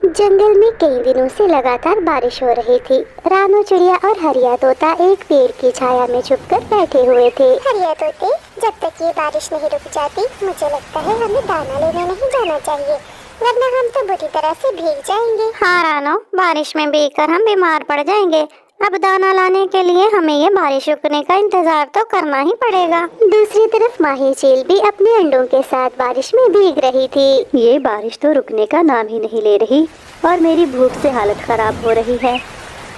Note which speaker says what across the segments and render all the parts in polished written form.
Speaker 1: जंगल में कई दिनों से लगातार बारिश हो रही थी। रानू चिड़िया और हरिया तोता एक पेड़ की छाया में छुपकर बैठे हुए थे।
Speaker 2: हरिया तोते, जब तक ये बारिश नहीं रुक जाती मुझे लगता है हमें दाना लेने नहीं जाना चाहिए, वरना हम तो बुरी तरह से भीग जाएंगे।
Speaker 1: हाँ रानो, बारिश में भीगकर हम बीमार पड़ जाएंगे। अब दाना लाने के लिए हमें ये बारिश रुकने का इंतजार तो करना ही पड़ेगा। दूसरी तरफ माही चील भी अपने अंडों के साथ बारिश में भीग रही थी।
Speaker 3: ये बारिश तो रुकने का नाम ही नहीं ले रही और मेरी भूख से हालत खराब हो रही है।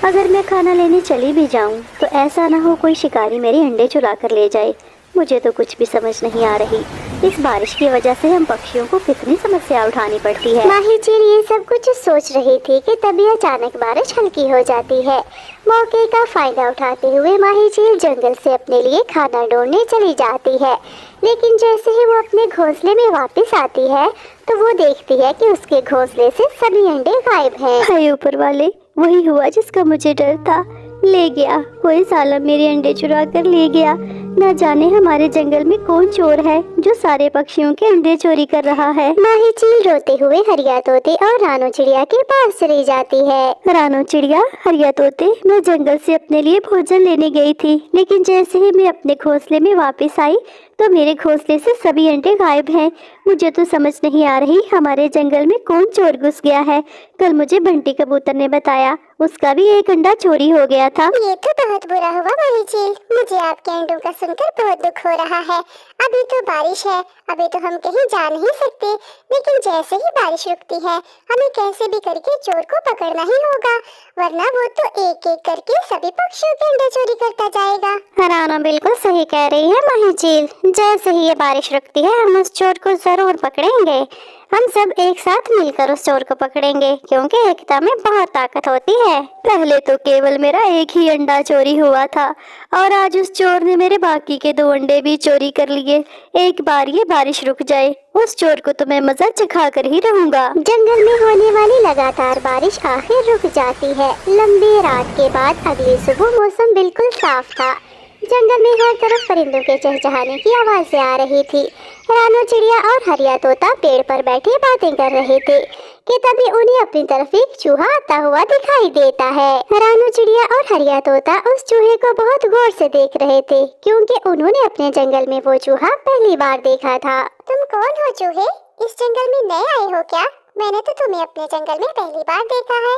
Speaker 3: अगर मैं खाना लेने चली भी जाऊं तो ऐसा ना हो कोई शिकारी मेरे अंडे चुरा कर ले जाए। मुझे तो कुछ भी समझ नहीं आ रही। इस बारिश की वजह से हम पक्षियों को कितनी समस्या उठानी पड़ती है।
Speaker 1: माही चील ये सब कुछ सोच रही थी कि तभी अचानक बारिश हल्की हो जाती है। मौके का फायदा उठाते हुए माही चील जंगल से अपने लिए खाना ढूंढने चली जाती है, लेकिन जैसे ही वो अपने घोंसले में वापस आती है तो वो देखती है कि उसके घोंसले से सभी अंडे गायब हैं।
Speaker 3: हाय ऊपर वाले, वही हुआ जिसका मुझे डर था। ले गया, कोई साला मेरे अंडे चुरा कर ले गया। न जाने हमारे जंगल में कौन चोर है जो सारे पक्षियों के अंडे चोरी कर रहा है।
Speaker 1: माही चील रोते हुए हरिया तोते और रानू चिड़िया के पास चली जाती है।
Speaker 3: रानू चिड़िया, हरिया तोते, मैं जंगल से अपने लिए भोजन लेने गई थी, लेकिन जैसे ही मैं अपने घोंसले में वापस आई तो मेरे घोंसले से सभी अंडे गायब हैं। मुझे तो समझ नहीं आ रही हमारे जंगल में कौन चोर घुस गया है। कल मुझे बंटी कबूतर ने बताया उसका भी एक अंडा चोरी हो गया था।
Speaker 2: ये तो बहुत बुरा हुआ माही चील, मुझे आपके अंडों का सुनकर बहुत दुख हो रहा है। अभी तो बारिश है, अभी तो हम कहीं जा नहीं सकते, लेकिन जैसे ही बारिश रुकती है हमें कैसे भी करके चोर को पकड़ना ही होगा, वरना वो तो एक एक करके सभी पक्षियों के अंडे चोरी करता जाएगा।
Speaker 1: रानू बिल्कुल सही कह रही है माही चील। जैसे ही ये बारिश रुकती है हम उस चोर को जरूर पकड़ेंगे। हम सब एक साथ मिलकर उस चोर को पकड़ेंगे, क्योंकि एकता में बहुत ताकत होती है।
Speaker 3: पहले तो केवल मेरा एक ही अंडा चोरी हुआ था और आज उस चोर ने मेरे बाकी के 2 अंडे भी चोरी कर लिए। एक बार ये बारिश रुक जाए, उस चोर को तो मैं मजा चखा कर ही रहूंगा।
Speaker 1: जंगल में होने वाली लगातार बारिश आखिर रुक जाती है। लंबी रात के बाद अगली सुबह मौसम बिल्कुल साफ था। जंगल में हर तरफ परिंदों के चहचहाने की आवाजें आ रही थी। रानू चिड़िया और हरिया तोता पेड़ पर बैठे बातें कर रहे थे कि तभी उन्हें अपनी तरफ एक चूहा आता हुआ दिखाई देता है। रानू चिड़िया और हरिया तोता उस चूहे को बहुत गौर से देख रहे थे, क्योंकि उन्होंने अपने जंगल में वो चूहा पहली बार देखा था।
Speaker 2: तुम कौन हो चूहे? इस जंगल में नए आए हो क्या? मैंने तो तुम्हें अपने जंगल में पहली बार देखा है।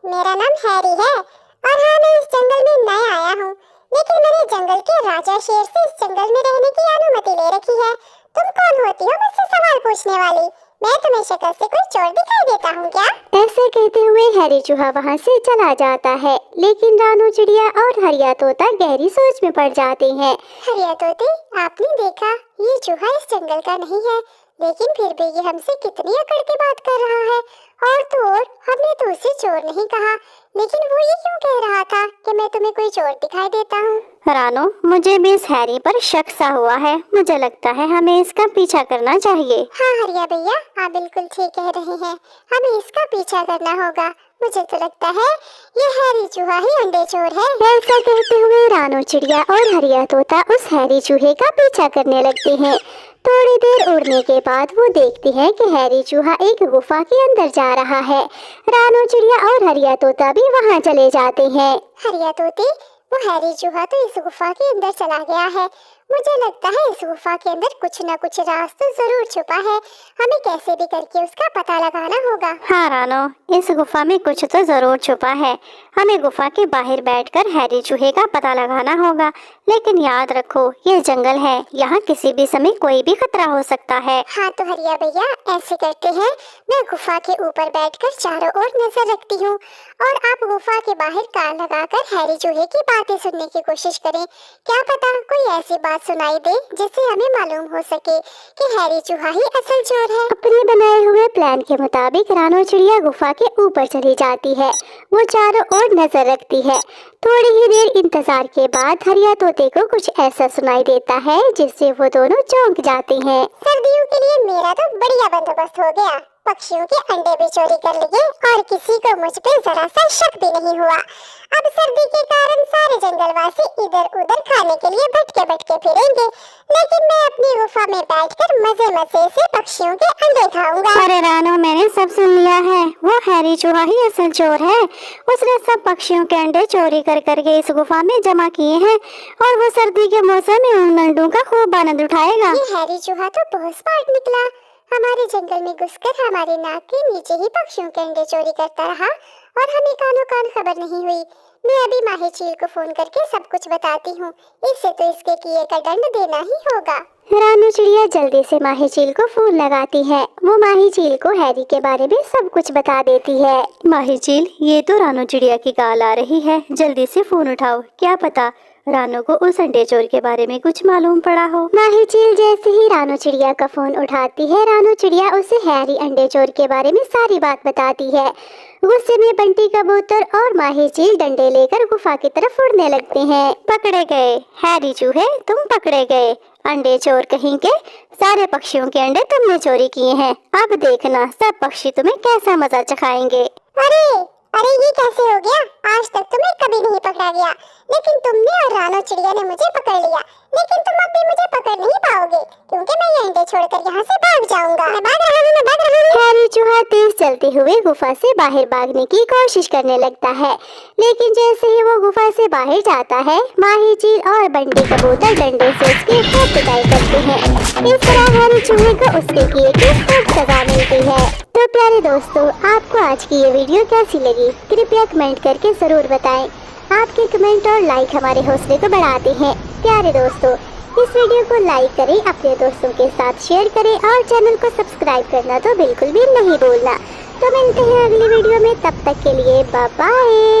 Speaker 2: मेरा नाम हैरी है और हाँ, मैं इस जंगल में नया आया हूँ, लेकिन मैंने जंगल के राजा शेर से इस जंगल में रहने की अनुमति ले रखी है। तुम कौन होती हो मुझसे सवाल पूछने वाली? मैं तुम्हें शक्ल से कोई चोर दिखाई देता हूँ क्या?
Speaker 1: ऐसे कहते हुए हैरी चूहा वहाँ से चला जाता है, लेकिन रानू चिड़िया और हरिया तोता गहरी सोच में पड़ जाते हैं।
Speaker 2: हरिया तोते, आपने देखा ये चूहा इस जंगल का नहीं है, लेकिन फिर भी ये हमसे कितनी अकड़ के बात कर रहा है। और तो और, हमने तो उसे चोर नहीं कहा, लेकिन वो ये क्यों कह रहा था कि मैं तुम्हें कोई चोर दिखाई देता हूँ?
Speaker 1: रानू, मुझे भी इस हैरी पर शक सा हुआ है। मुझे लगता है हमें इसका पीछा करना चाहिए।
Speaker 2: हाँ हरिया भैया, आप बिल्कुल ठीक कह रहे हैं, हमें इसका पीछा करना होगा। मुझे तो लगता है ये हैरी चूहा ही अंडे चोर है।
Speaker 1: ऐसा कहते हुए रानू चिड़िया और हरिया तोता उस हैरी चूहे का पीछा करने लगते हैं। थोड़ी देर उड़ने के बाद वो देखती है कि हैरी चूहा एक गुफा के अंदर जा रहा है। रानू चिड़िया और हरिया तोता भी वहाँ चले जाते हैं।
Speaker 2: हरिया तोते, वो हैरी चूहा तो इस गुफा के अंदर चला गया है। मुझे लगता है इस गुफा के अंदर कुछ न कुछ राज तो जरूर छुपा है, हमें कैसे भी करके उसका पता लगाना होगा।
Speaker 1: हाँ रानो, इस गुफा में कुछ तो जरूर छुपा है। हमें गुफा के बाहर बैठकर हैरी चूहे का पता लगाना होगा, लेकिन याद रखो ये जंगल है, यहाँ किसी भी समय कोई भी खतरा हो सकता है।
Speaker 2: हाँ तो हरिया भैया, ऐसे करते हैं, मैं गुफा के ऊपर बैठकर चारों ओर नजर रखती हूँ और आप गुफा के बाहर कान लगाकर हैरी चूहे की बातें सुनने की कोशिश करें। क्या पता कोई ऐसी बात सुनाई दे जिससे हमें मालूम हो सके कि हैरी चूहा ही असल चोर है।
Speaker 1: अपने बनाए हुए प्लान के मुताबिक रानू चिड़िया गुफा के ऊपर चली जाती है। वो चारों ओर नजर रखती है। थोड़ी ही देर इंतजार के बाद हरिया तोते को कुछ ऐसा सुनाई देता है जिससे वो दोनों चौंक जाते हैं।
Speaker 2: सर्दियों के लिए मेरा तो बढ़िया बंदोबस्त हो गया। पक्षियों के अंडे भी चोरी कर लिए और किसी को मुझ पे जरा सा शक भी नहीं हुआ। अब सर्दी के कारण सारे जंगलवासी इधर उधर खाने के लिए भटके फिरेंगे, लेकिन मैं अपनी गुफा में बैठकर मजे से पक्षियों के अंडे खाऊंगा।
Speaker 1: अरे रानो, मैंने सब सुन लिया है। वो हैरी चूहा ही असल चोर है। उसने सब पक्षियों के अंडे चोरी कर करके इस गुफा में जमा किए हैं और वो सर्दी के मौसम में उन अंडों का खूब आनंद उठाएगा।
Speaker 2: ये हैरी चूहा तो बहुत स्मार्ट निकला। हमारे जंगल में घुसकर हमारे नाक के नीचे ही पक्षियों के अंडे चोरी करता रहा और हमें कानों कान खबर नहीं हुई। मैं अभी माही चील को फोन करके सब कुछ बताती हूँ। इससे तो इसके किए का दंड देना ही होगा।
Speaker 1: रानू चिड़िया जल्दी से माही चील को फोन लगाती है। वो माही चील को हैरी के बारे में सब कुछ बता देती है।
Speaker 3: माही चील, ये तो रानू चिड़िया की कॉल आ रही है, जल्दी से फोन उठाओ। क्या पता रानू को उस अंडे चोर के बारे में कुछ मालूम पड़ा हो।
Speaker 1: माही चील जैसे ही रानू चिड़िया का फोन उठाती है, रानू चिड़िया उसे हैरी अंडे चोर के बारे में सारी बात बताती है। गुस्से में बंटी कबूतर और माही चील डंडे लेकर गुफा की तरफ उड़ने लगते हैं।
Speaker 3: पकड़े गए हैरी चूहे, तुम पकड़े गए। अंडे चोर कहीं के, सारे पक्षियों के अंडे तुमने चोरी किए हैं। अब देखना सब पक्षी तुम्हें कैसा मजा चखाएंगे।
Speaker 2: अरे अरे ये कैसे हो गया? आज तक तुम्हें कभी नहीं पकड़ा गया, लेकिन तुमने और रानू चिड़िया ने मुझे पकड़ लिया। लेकिन तुम अब भी मुझे पकड़ नहीं पाओगे, क्योंकि मैं ये अंडे छोड़कर यहाँ से भाग जाऊंगा। मैं भाग रहा हूँ।
Speaker 1: हैरी चूहा तेज चलते हुए गुफा से बाहर भागने की कोशिश करने लगता है, लेकिन जैसे ही वो गुफा से बाहर जाता है, माही चील और बंटी कबूतर डंडे से उसकी खूब पिटाई करते हैं। इस तरह हैरी चूहे को उसके किए की खूब सजा मिलती है। तो प्यारे दोस्तों, आपको आज की ये वीडियो कैसी लगी कृपया कमेंट करके जरूर बताएं। आपके कमेंट और लाइक हमारे हौसले को बढ़ाते हैं। प्यारे दोस्तों, इस वीडियो को लाइक करें, अपने दोस्तों के साथ शेयर करें और चैनल को सब्सक्राइब करना तो बिल्कुल भी नहीं भूलना। तो मिलते हैं अगली वीडियो में, तब तक के लिए बाय बाय।